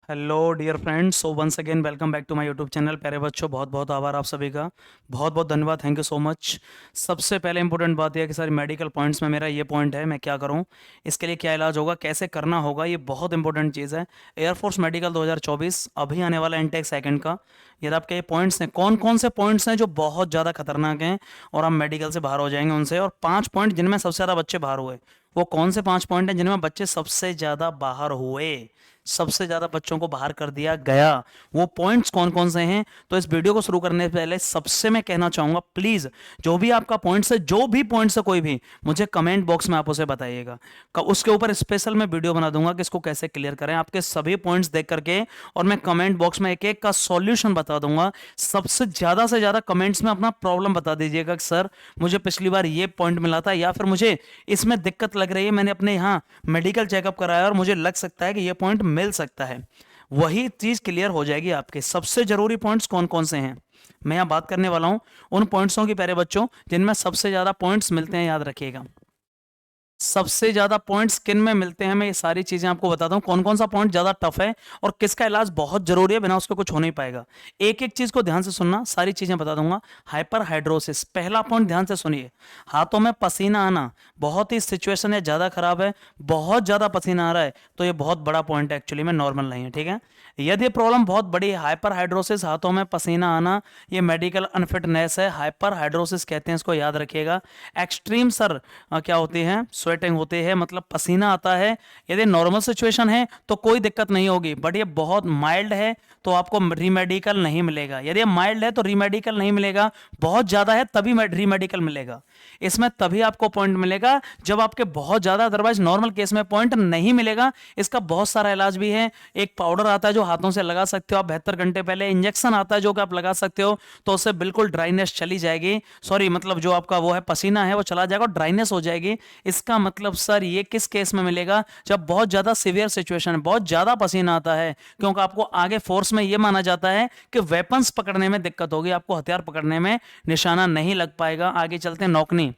Hello dear friends, so once again welcome back to my YouTube channel. प्यारे बच्चों, बहुत बहुत आभार आप सभी का। बहुत बहुत धन्यवाद, थैंक यू सो मच। सबसे पहले इंपॉर्टेंट बात यह है कि सर मेडिकल पॉइंट्स में मेरा ये पॉइंट है, मैं क्या करूं, इसके लिए क्या इलाज होगा, कैसे करना होगा, ये बहुत इंपॉर्टेंट चीज़ है। एयरफोर्स मेडिकल 2024 अभी आने वाला इनटेक सेकंड का। यदि आपके ये पॉइंट्स हैं, कौन कौन से पॉइंट्स हैं जो बहुत ज़्यादा खतरनाक हैं और आप मेडिकल से बाहर हो जाएंगे उनसे, और 5 पॉइंट जिनमें सबसे ज़्यादा बच्चे बाहर हुए, वो कौन से 5 पॉइंट हैं जिनमें बच्चे सबसे ज़्यादा बाहर हुए, सबसे ज्यादा बच्चों को बाहर कर दिया गया, वो पॉइंट्स कौन कौन से हैं। तो इस वीडियो को शुरू करने से पहले सबसे मैं कहना चाहूंगा, प्लीज जो भी आपका पॉइंट्स है, जो भी पॉइंट्स है कोई भी, मुझे कमेंट बॉक्स में आप उसे बताइएगा। उसके ऊपर स्पेशल मैं वीडियो बना दूंगा कि इसको कैसे क्लियर करें, आपके सभी पॉइंट्स देख करके, और मैं कमेंट बॉक्स में एक एक का सॉल्यूशन बता दूंगा। सबसे ज्यादा से ज्यादा कमेंट्स में अपना प्रॉब्लम बता दीजिएगा कि सर मुझे पिछली बार ये पॉइंट मिला था, या फिर मुझे इसमें दिक्कत लग रही है, मैंने अपने यहाँ मेडिकल चेकअप कराया और मुझे लग सकता है कि ये पॉइंट मिल सकता है। वही चीज क्लियर हो जाएगी। आपके सबसे जरूरी पॉइंट्स कौन कौन से हैं, मैं यहां बात करने वाला हूं उन पॉइंट्सों की, प्यारे बच्चों, जिनमें सबसे ज्यादा पॉइंट्स मिलते हैं, याद रखिएगा। सबसे ज्यादा पॉइंट्स किन में मिलते हैं, मैं ये सारी चीजें आपको बताता हूं, कौन कौन सा पॉइंट ज्यादा टफ है और किसका इलाज बहुत जरूरी है, बिना उसके कुछ हो नहीं पाएगा। एक एक चीज को ध्यान से सुनना, सारी चीजें बता दूंगा। हाइपर हाइड्रोसिस, पहला पॉइंट ध्यान से सुनिए। हाथों में पसीना आना, बहुत ही सिचुएशन है ज्यादा खराब है, बहुत ज्यादा पसीना आ रहा है, तो ये बहुत बड़ा पॉइंट है, एक्चुअली में नॉर्मल नहीं है, ठीक है। यदि प्रॉब्लम बहुत बड़ी है, हाइपर हाइड्रोसिस, हाथों में पसीना आना, ये मेडिकल अनफिटनेस है, हाइपर हाइड्रोसिस कहते हैं इसको, याद रखिएगा। एक्सट्रीम सर क्या होती है, स्वेटिंग होती है, मतलब पसीना आता है। यदि नॉर्मल सिचुएशन है तो कोई दिक्कत नहीं होगी, बट ये बहुत माइल्ड है तो आपको रीमेडिकल नहीं मिलेगा। यदि ये माइल्ड है तो रीमेडिकल नहीं मिलेगा, बहुत ज्यादा है तभी रीमेडिकल मिलेगा। इसमें तभी आपको पॉइंट मिलेगा जब आपके बहुत ज्यादा, अदरवाइज नॉर्मल केस में पॉइंट नहीं मिलेगा। इसका बहुत सारा इलाज भी है। एक पाउडर आता है जो हाथों से लगा सकते हो आप 72 घंटे पहले, इंजेक्शन आता है जो कि आप लगा सकते हो, तो उससे बिल्कुल ड्राइनेस चली जाएगी, सॉरी मतलब जो आपका वो है पसीना है वो चला जाएगा और ड्राइनेस हो जाएगी। इसका मतलब सर ये किस केस में मिलेगा, जब बहुत ज्यादा सीवियर सिचुएशन है, बहुत ज्यादा पसीना आता है, क्योंकि आपको आगे फोर्स में ये माना जाता है कि वेपन्स पकड़ने में दिक्कत होगी, आपको हथियार पकड़ने में निशाना नहीं लग पाएगा। आगे चलते हैं। नौकनी,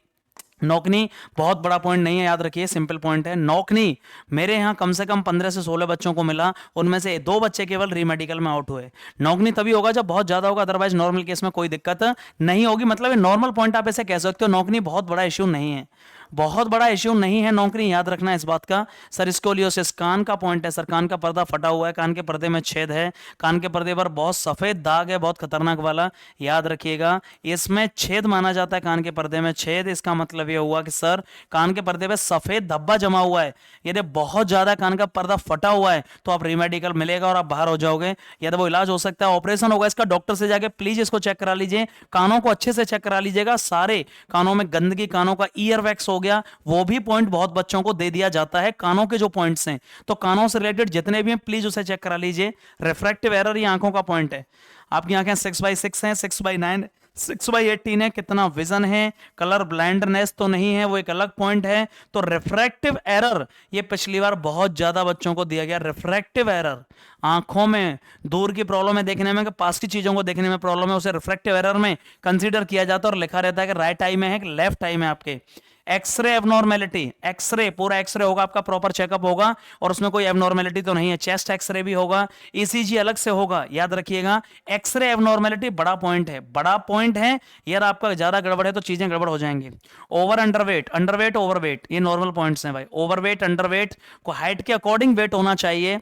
नौकनी बहुत बड़ा पॉइंट नहीं है, याद रखिए, सिंपल पॉइंट है। नौकनी, मेरे यहाँ कम से कम 15 से 16 बच्चों को मिला, उनमें से 2 बच्चे केवल रीमेडिकल में आउट हुए। नौकनी तभी होगा जब बहुत ज्यादा होगा, अदरवाइज नॉर्मल केस में कोई दिक्कत नहीं होगी। मतलब ये नॉर्मल पॉइंट आप ऐसे कह सकते हो, नौकनी बहुत बड़ा इश्यू नहीं है, बहुत बड़ा इश्यू नहीं है नौकरी, याद रखना इस बात का। सर स्कोलियोसिस, कान का पॉइंट है, सर कान का पर्दा फटा हुआ है, कान के पर्दे में छेद है, कान के पर्दे पर बहुत सफेद दाग है, बहुत खतरनाक वाला, याद रखिएगा। इसमें छेद माना जाता है, कान के पर्दे में छेद, इसका मतलब यह हुआ कि सर कान के पर्दे पे सफेद धब्बा जमा हुआ है। यदि बहुत ज्यादा कान का पर्दा फटा हुआ है तो आप रीमेडिकल मिलेगा और आप बाहर हो जाओगे। यदि वो इलाज हो सकता है, ऑपरेशन होगा इसका, डॉक्टर से जाके प्लीज इसको चेक करा लीजिए, कानों को अच्छे से चेक करा लीजिएगा। सारे कानों में गंदगी, कानों का ईयर वैक्स हो गया, वो भी पॉइंट बहुत बच्चों को दे दिया जाता है, कानों के जो पॉइंट्स हैं, तो कानों से रिलेटेड जितने भी हैं प्लीज उसे चेक करा लीजिए। रिफ्रैक्टिव एरर, ये आंखों का पॉइंट है। आपकी आंखें 6/6 हैं, 6/9, 6/18 है, कितना विजन है, कलर ब्लाइंडनेस तो नहीं है, वो एक अलग पॉइंट है। तो रिफ्रैक्टिव एरर, ये पिछली बार बहुत ज्यादा बच्चों को दिया गया। रिफ्रैक्टिव एरर, आंखों में दूर की प्रॉब्लम है देखने में, कि पास की चीजों को देखने में प्रॉब्लम है, उसे रिफ्रैक्टिव एरर में कंसीडर किया जाता है, और लिखा रहता है कि राइट आई में है कि लेफ्ट आई में आपके। एक्सरे एबनॉर्मेलिटी, एक्सरे पूरा एक्सरे होगा आपका, प्रॉपर चेकअप होगा और उसमें कोई एबनॉर्मेलिटी तो नहीं है। चेस्ट एक्सरे भी होगा, ईसीजी अलग से होगा, याद रखिएगा। एक्सरे एबनॉर्मेलिटी बड़ा पॉइंट है, बड़ा पॉइंट है यार, आपका ज्यादा गड़बड़ है तो चीजें गड़बड़ हो जाएंगी। ओवर अंडरवेट, अंडरवेट ओवरवेट, ये नॉर्मल पॉइंट्स हैं भाई। ओवरवेट अंडरवेट को हाइट के अकॉर्डिंग वेट होना चाहिए,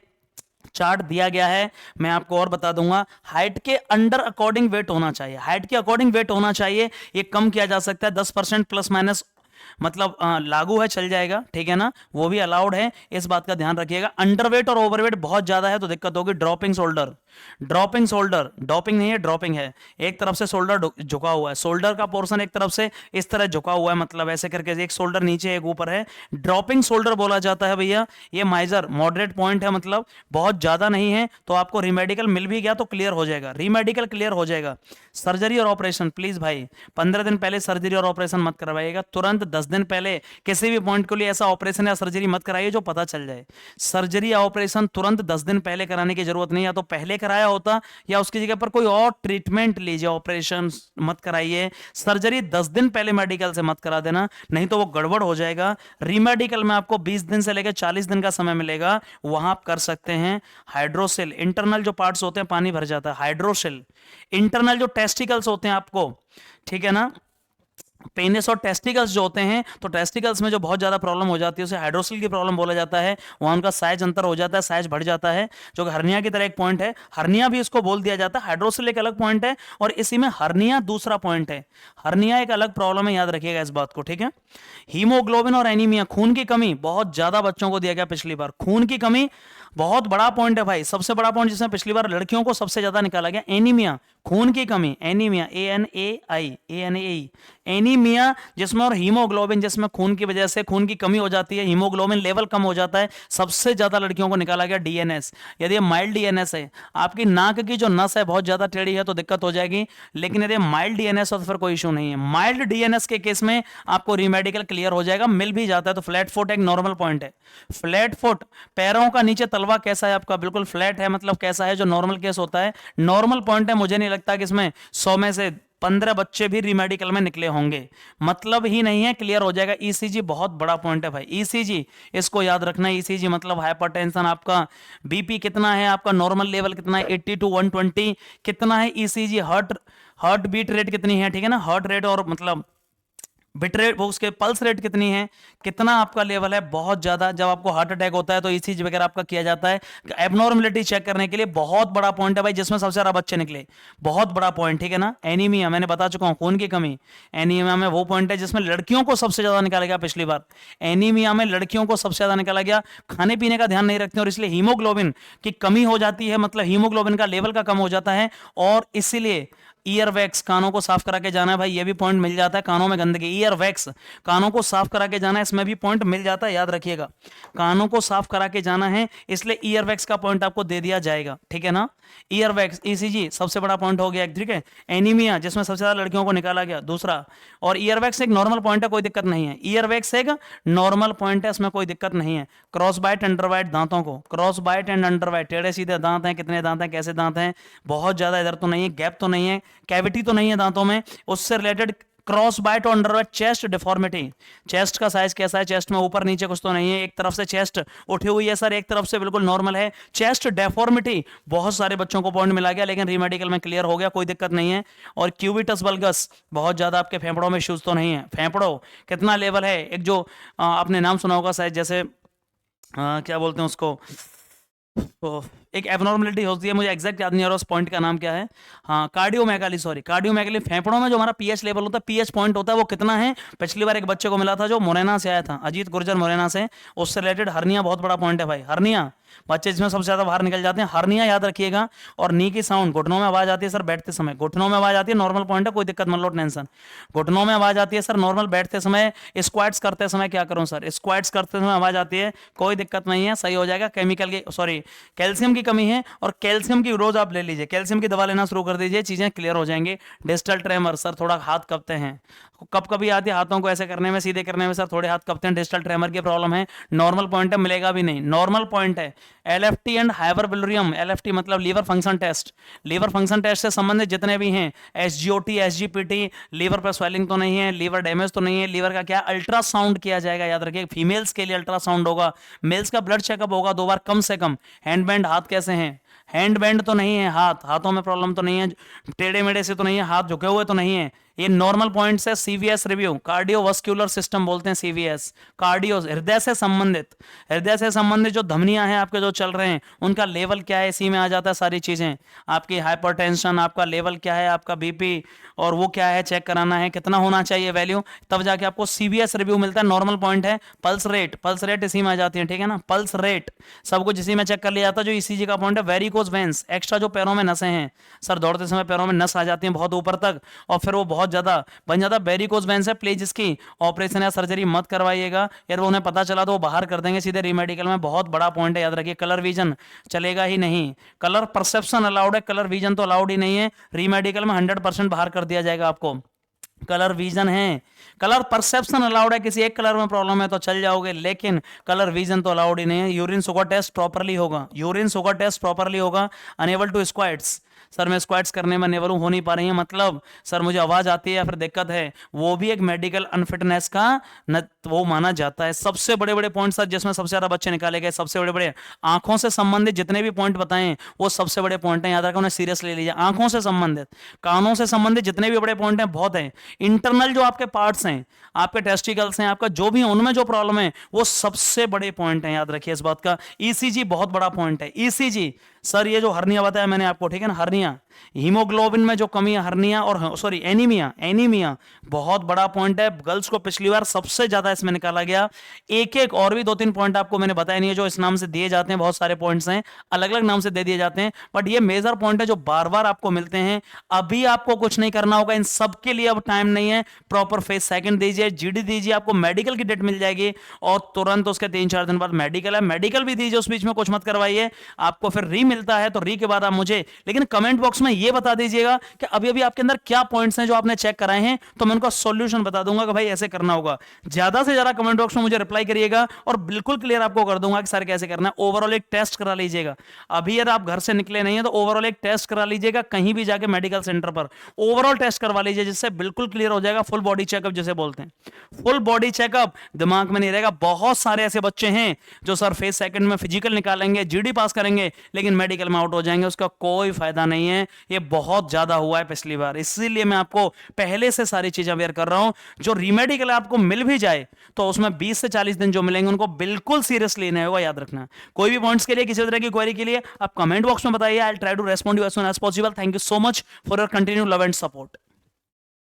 चार्ट दिया गया है, मैं आपको और बता दूंगा। हाइट के अंडर अकॉर्डिंग वेट होना चाहिए, हाइट के अकॉर्डिंग वेट होना चाहिए। ये कम किया जा सकता है 10% प्लस माइनस, मतलब लागू है, चल जाएगा, ठीक है ना, वो भी अलाउड है, इस बात का ध्यान रखिएगा। अंडरवेट और ओवरवेट बहुत ज्यादा है तो दिक्कत होगी। Dropping shoulder, dropping shoulder, dropping नहीं है ड्रॉपिंग है, एक तरफ से शोल्डर झुका हुआ है, शोल्डर का पोर्शन एक तरफ से इस तरह झुका हुआ है, मतलब ऐसे करके एक शोल्डर नीचे एक ऊपर है, ड्रॉपिंग शोल्डर बोला जाता है भैया। ये माइजर मॉडरेट पॉइंट है, मतलब बहुत ज्यादा नहीं है, तो आपको रीमेडिकल मिल भी गया तो क्लियर हो जाएगा, रीमेडिकल क्लियर हो जाएगा। सर्जरी और ऑपरेशन, प्लीज भाई 15 दिन पहले सर्जरी और ऑपरेशन मत करवाइएगा, तुरंत 10 दिन पहले किसी भी पॉइंट के लिए ऐसा ऑपरेशन या सर्जरी मत कराइए जो पता चल जाए। सर्जरी या ऑपरेशन तुरंत 10 दिन पहले कराने की जरूरत नहीं, या तो पहले कराया होता या उसकी जगह पर कोई और ट्रीटमेंट लीजिए, ऑपरेशन मत कराइए। सर्जरी 10 दिन पहले मेडिकल से मत करा देना, नहीं तो वो गड़बड़ हो जाएगा। रीमेडिकल में आपको 20 दिन से लेकर 40 दिन का समय मिलेगा, वहां आप कर सकते हैं। हाइड्रोसेल, इंटरनल जो पार्ट्स होते हैं पानी भर जाता है, हाइड्रोसेल। इंटरनल जो टेस्टिकल्स होते हैं आपको, ठीक है ना, पेनिस और टेस्टिकल्स जो होते हैं, तो टेस्टिकल्स में जो बहुत ज्यादा प्रॉब्लम हो जाती है उसे हाइड्रोसिल की प्रॉब्लम बोला जाता है। वहां उनका साइज अंतर हो जाता है, साइज बढ़ जाता है, जो कि हर्निया की तरह एक पॉइंट है। हर्निया भी इसको बोल दिया जाता है। हाइड्रोसिल एक अलग पॉइंट है और इसी में हर्निया दूसरा पॉइंट है। हर्निया एक अलग प्रॉब्लम है, याद रखिएगा इस बात को, ठीक है। हीमोग्लोबिन और एनीमिया, खून की कमी बहुत ज्यादा बच्चों को दिया गया पिछली बार। खून की कमी बहुत बड़ा पॉइंट है भाई, सबसे बड़ा पॉइंट जिसमें पिछली बार लड़कियों को सबसे ज्यादा निकाला गया। एनीमिया, खून की कमी, एनीमिया, ANAI, एनीमिया जिसमें, और हीमोग्लोबिन जिसमें खून की वजह से खून की कमी हो जाती है, हीमोग्लोबिन लेवल कम हो जाता है। सबसे ज्यादा लड़कियों को निकाला गया डीएनएस। यदि माइल्ड डीएनएस है, आपकी नाक की जो नस है बहुत ज्यादा टेढ़ी है तो दिक्कत हो जाएगी, लेकिन यदि माइल्ड डीएनएस हो तो फिर कोई इशू नहीं है। माइल्ड डीएनएस के केस में आपको रीमेडिकल क्लियर हो जाएगा, मिल भी जाता है। तो फ्लैट फुट एक नॉर्मल पॉइंट है। फ्लैट फुट, पैरों का नीचे तलवा कैसा है आपका, बिल्कुल फ्लैट है, मतलब कैसा है, जो नॉर्मल केस होता है, नॉर्मल पॉइंट है। मुझे नहीं लगता कि इसमें 100 में से 15 बच्चे भी रीमेडिकल में निकले होंगे, मतलब ही नहीं है, क्लियर हो जाएगा। ईसीजी बहुत बड़ा पॉइंट है भाई, ईसीजी इसको याद रखना। ईसीजी मतलब हाइपरटेंशन, आपका बीपी कितना है, आपका नॉर्मल लेवल कितना है, 80 to 120 कितना है ईसीजी, हार्ट बीट रेट कितनी है, ठीक है ना, हार्ट रेट, और मतलब बिट रेट, वो उसके पल्स रेट कितनी है, कितना आपका लेवल है, बहुत ज्यादा। जब आपको हार्ट अटैक होता है तो ईसीजी वगैरह आपका किया जाता है एबनॉर्मलिटी चेक करने के लिए। बहुत बड़ा पॉइंट है भाई, जिसमें सबसे ज्यादा बच्चे निकले, बहुत बड़ा पॉइंट, ठीक है ना। एनीमिया मैंने बता चुका हूं, खून की कमी। एनीमिया में वो पॉइंट है जिसमें लड़कियों को सबसे ज्यादा निकाला गया पिछली बार। एनीमिया में लड़कियों को सबसे ज्यादा निकाला गया। खाने पीने का ध्यान नहीं रखते और इसलिए हीमोग्लोबिन की कमी हो जाती है, मतलब हीमोग्लोबिन का लेवल का कम हो जाता है, और इसीलिए ईयर वैक्स, कानों को साफ करा के जाना है भाई, ये भी पॉइंट मिल जाता है। कानों में गंदगी, ईयर वैक्स, कानों को साफ करा के जाना है, इसमें भी पॉइंट मिल जाता है, याद रखिएगा। कानों को साफ करा के जाना है, इसलिए ईयर वैक्स का पॉइंट आपको दे दिया जाएगा, ठीक है ना। ईयर वैक्स, ईसीजी सबसे बड़ा पॉइंट हो गया, ठीक है। एनीमिया जिसमें सबसे ज्यादा लड़कियों को निकाला गया, दूसरा। और ईयर वैक्स एक नॉर्मल पॉइंट है, कोई दिक्कत नहीं है। ईयर वैक्स एक नॉर्मल पॉइंट है, इसमें कोई दिक्कत नहीं है। क्रॉस बाइट, अंडर बाइट, दांतों को, cross bite and under bite, टेढ़े सीधे दांत हैं, कितने दांत हैं, कैसे दांत हैं, बहुत ज्यादा इधर तो नहीं है, गैप तो नहीं है, कैविटी तो नहीं है दांतों में, उससे रिलेटेड क्रॉस बाइट और under bite. Chest deformity, chest का साइज कैसा है, चेस्ट में ऊपर नीचे कुछ तो नहीं है, एक तरफ से चेस्ट उठी हुई है सर, एक तरफ से बिल्कुल नॉर्मल है। चेस्ट डेफॉर्मिटी बहुत सारे बच्चों को पॉइंट मिला गया, लेकिन रीमेडिकल में क्लियर हो गया, कोई दिक्कत नहीं है। और क्यूबिटस वल्गस, बहुत ज्यादा आपके फेफड़ों में इश्यूज तो नहीं है। फेफड़ों कितना लेवल है, एक जो आपने नाम सुना होगा शायद, जैसे क्या बोलते हैं उसको, तो एक एबनॉर्मलिटी होती है, मुझे एग्जैक्ट याद नहीं आ रहा उस पॉइंट का नाम क्या है। हाँ, कार्डियोमेगाली, सॉरी, कार्डियोमेगाली। फेफड़ों में जो हमारा पीएच लेवल होता है, पीएच पॉइंट होता है, वो कितना है। पिछली बार एक बच्चे को मिला था जो मुरैना से आया था, अजीत गुर्जर मुरैना से, उससे रिलेटेड हर्निया बहुत बड़ा पॉइंट है भाई। हर्निया बच्चे जिसमें सबसे ज्यादा बाहर निकल जाते हैं, हर्निया याद रखिएगा। और नी की साउंड, घुटनों में आवाज आती है सर बैठते समय, घुटनों में आवाज आती है, नॉर्मल पॉइंट है, कोई दिक्कत मत लो, टेंशन। घुटनों में आवाज आती है सर नॉर्मल, बैठते समय, स्क्वाट्स करते समय क्या करूं सर, स्क्वाट्स करते समय आवाज आती है, कोई दिक्कत नहीं है, सही हो जाएगा। केमिकल की, सॉरी, कैल्शियम की कमी है, और कैल्शियम की रोज आप ले लीजिए, कैल्शियम की दवा लेना शुरू कर दीजिए, चीजें क्लियर हो जाएंगी। डिजिटल ट्रेमर सर, थोड़ा हाथ कपते हैं, कब कभी आती है हाथों को ऐसे करने में, सीधे करने में सर थोड़े हाथ कपते हैं, डिजिटल ट्रेमर की प्रॉब्लम है। नॉर्मल पॉइंट है, मिलेगा भी नहीं, नॉर्मल पॉइंट है। एलएफटी एंड हाइपरबिलोरियम, एलएफटी मतलब liver function test, liver function test से संबंधित जितने भी हैं, एसजीओटी, एसजीपीटी, लीवर पर स्वेलिंग तो नहीं है, लीवर डैमेज तो नहीं है, लीवर का क्या, अल्ट्रासाउंड किया जाएगा, याद रखिए। फीमेल्स के लिए अल्ट्रासाउंड होगा, मेल्स का ब्लड चेकअप होगा 2 बार कम से कम। हैंडबैंड, हाथ कैसे हैं, हैंड बैंड तो नहीं है, हाथों में प्रॉब्लम तो नहीं है, टेढ़े मेढ़े से तो नहीं है, हाथ झुके हुए तो नहीं है, ये नॉर्मल पॉइंट्स है। सीवीएस रिव्यू, कार्डियोवास्कुलर सिस्टम बोलते हैं सीवीएस, कार्डियो, हृदय से संबंधित, हृदय से संबंधित जो धमनियां हैं आपके जो चल रहे हैं, उनका लेवल क्या है, इसी में आ जाता है सारी चीजें। आपकी हाइपरटेंशन, आपका लेवल क्या है, आपका बीपी और वो क्या है, चेक कराना है, कितना होना चाहिए वैल्यू, तब जाके आपको सीवीएस रिव्यू मिलता है। नॉर्मल पॉइंट है। पल्स रेट, पल्स रेट इसी में आ जाती है, ठीक है ना, पल्स रेट सब कुछ इसी में चेक कर लिया जाता है। जो ईसीजी का पॉइंट है, वेरिकोज वेंस, एक्स्ट्रा जो पैरों में नसें हैं सर, दौड़ते समय पैरों में नस आ जाती है बहुत ऊपर तक, और फिर वो बहुत ज्यादा बन जाता है, वेरिकोज वेंस है। प्लीज इसकी ऑपरेशन या सर्जरी मत करवाइएगा, यार वो उन्हें पता चला तो वो बाहर कर देंगे सीधे रीमेडिकल में, बहुत बड़ा पॉइंट है, याद रखिए। कलर विजन चलेगा ही नहीं, कलर परसेप्शन अलाउड है, कलर विजन तो अलाउड ही नहीं है। रीमेडिकल में 100% बाहर कर दिया जाएगा आपको। कलर विजन है, कलर परसेप्शन अलाउड है, किसी एक कलर में प्रॉब्लम है तो चल जाओगे, लेकिन कलर विजन तो अलाउड ही नहीं है। यूरिन शुगर टेस्ट प्रॉपरली होगा, यूरिन शुगर टेस्ट प्रॉपरली होगा। अनेबल टू स्क्वाट्स, सर मैं स्क्वाट्स करने में अनेबल हूं, हो नहीं पा रही है, मतलब सर मुझे आवाज आती है या फिर दिक्कत है, वो भी एक मेडिकल अनफिटनेस का वो माना जाता है। सबसे बड़े बड़े पॉइंट सर जिसमें सबसे ज्यादा बच्चे निकाले गए, सबसे बड़े बड़े आंखों से संबंधित जितने भी पॉइंट बताएं वो सबसे बड़े पॉइंट हैं, याद रखो, उन्हें सीरियस ले लीजिए। आंखों से संबंधित, कानों से संबंधित जितने भी बड़े पॉइंट हैं बहुत हैं। इंटरनल जो आपके पार्ट्स हैं, आपके टेस्टिकल्स हैं, आपका जो भी उनमें जो प्रॉब्लम है वो सबसे बड़े पॉइंट हैं, याद रखिए इस बात का। ईसीजी बहुत बड़ा पॉइंट है, ईसीजी। सर ये जो हर्निया बताया मैंने आपको, ठीक है ना, हर्निया, हीमोग्लोबिन में जो कमी है, हर्निया और सॉरी एनीमिया, एनीमिया बहुत बड़ा पॉइंट है। गर्ल्स को पिछली बार सबसे ज्यादा इसमें निकाला गया। एक एक और भी दो तीन पॉइंट आपको मैंने बताया नहीं है जो इस नाम से दिए जाते हैं, बहुत सारे पॉइंट्स हैं अलग अलग नाम से दे दिए जाते हैं, बट ये मेजर पॉइंट है जो बार बार आपको मिलते हैं। अभी आपको कुछ नहीं करना होगा, इन सब के लिए अब टाइम नहीं है। प्रॉपर फेस सेकंड दीजिए, जीडी दीजिए, आपको मेडिकल की डेट मिल जाएगी और तुरंत उसके 3-4 दिन बाद मेडिकल है, मेडिकल भी दीजिए, उस बीच में कुछ मत करवाइए। आपको फिर री मिलता है तो री के बाद आप मुझे लेकिन कमेंट बॉक्स में ये बता दीजिएगा कि अभी अभी आपके अंदर क्या पॉइंट्स हैं जो आपने चेक कराए हैं, तो मैं उनका सॉल्यूशन बता दूंगा कि भाई ऐसे करना होगा। ज्यादा से ज्यादा कमेंट बॉक्स में मुझे रिप्लाई करिएगा और बिल्कुल क्लियर आपको कर दूंगा कि सर कैसे करना है। ओवरऑल एक टेस्ट करा लीजिएगा, अभी यदि आप घर से निकले नहीं है तो ओवरऑल एक टेस्ट करा लीजिएगा कहीं भी जाके मेडिकल सेंटर पर, ओवरऑल टेस्ट करवा लीजिए, जिससे बिल्कुल क्लियर हो जाएगा। फुल बॉडी चेकअप जिसे बोलते हैं, फुल बॉडी चेकअप दिमाग में नहीं रहेगा। बहुत सारे ऐसे बच्चे हैं जो सर फेस सेकंड में फिजिकल निकालेंगे, जीडी पास करेंगे, लेकिन मेडिकल में आउट हो जाएंगे, उसका कोई फायदा नहीं है। ये बहुत ज्यादा हुआ है पिछली बार, इसीलिए मैं आपको पहले से सारी चीजें अवेयर कर रहा हूं। जो रीमेडिकल आपको मिल भी जाए तो उसमें 20 से 40 दिन जो मिलेंगे उनको बिल्कुल सीरियस लेना होगा, याद रखना। कोई भी पॉइंट्स के लिए, किसी तरह की क्वेरी के लिए आप कमेंट बॉक्स में बताइए, I will try to respond you as soon as possible. Thank you so much for your continue love and support.